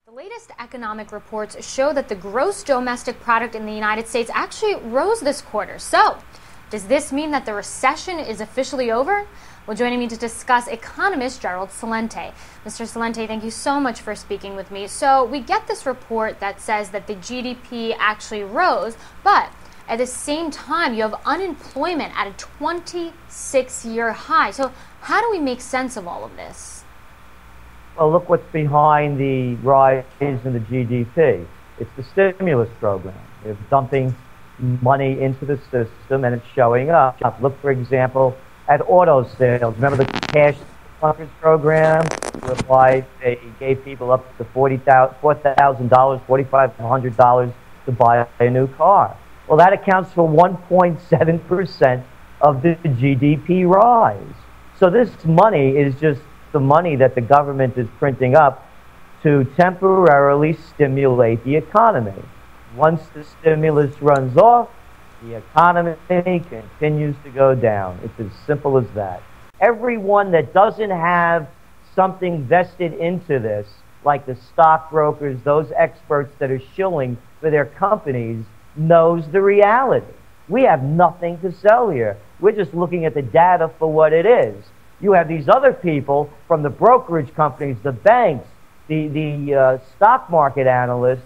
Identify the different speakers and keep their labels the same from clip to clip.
Speaker 1: The latest economic reports show that the gross domestic product in the United States actually rose this quarter. So, does this mean that the recession is officially over? Well, joining me to discuss, economist Gerald Celente. Mr. Celente, thank you so much for speaking with me. So, we get this report that says that the GDP actually rose, but at the same time, you have unemployment at a 26-year high. So, how do we make sense of all of this?
Speaker 2: Well, look what's behind the rise in the GDP. It's the stimulus program. They're dumping money into the system, and it's showing up. Look, for example, at auto sales. Remember the cash bunkers program? Whereby they gave people up to $4,000, $4,500 to buy a new car. Well, that accounts for 1.7% of the GDP rise. So this money is just the money that the government is printing up to temporarily stimulate the economy. Once the stimulus runs off, the economy continues to go down. It's as simple as that. Everyone that doesn't have something vested into this, like the stockbrokers, those experts that are shilling for their companies, knows the reality. We have nothing to sell here. We're just looking at the data for what it is. You have these other people from the brokerage companies, the banks, the stock market analysts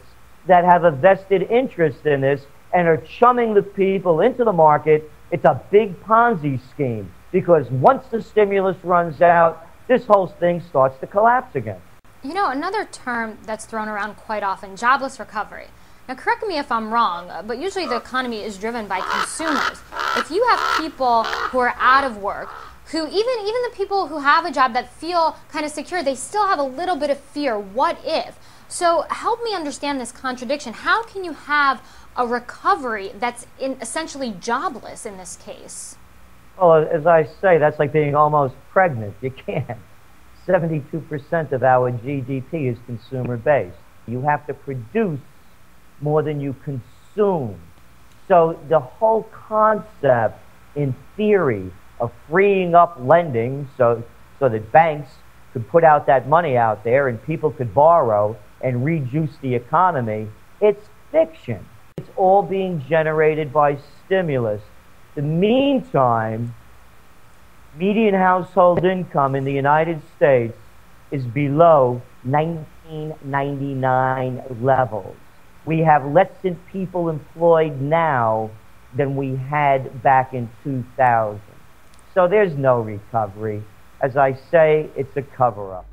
Speaker 2: that have a vested interest in this and are chumming the people into the market. It's a big Ponzi scheme because once the stimulus runs out, this whole thing starts to collapse again.
Speaker 1: You know, another term that's thrown around quite often, jobless recovery. Now, correct me if I'm wrong, but usually the economy is driven by consumers. If you have people who are out of work, who even the people who have a job that feel kind of secure, they still have a little bit of fear. What if? So help me understand this contradiction. How can you have a recovery that's essentially jobless in this case?
Speaker 2: Well, as I say, that's like being almost pregnant. You can't. 72% of our GDP is consumer-based. You have to produce more than you consume. So the whole concept, in theory, of freeing up lending so that banks could put out that money out there and people could borrow and rejuice the economy, it's fiction. It's all being generated by stimulus. In the meantime, median household income in the United States is below 1999 levels. We have less people employed now than we had back in 2000. So there's no recovery. As I say, it's a cover-up.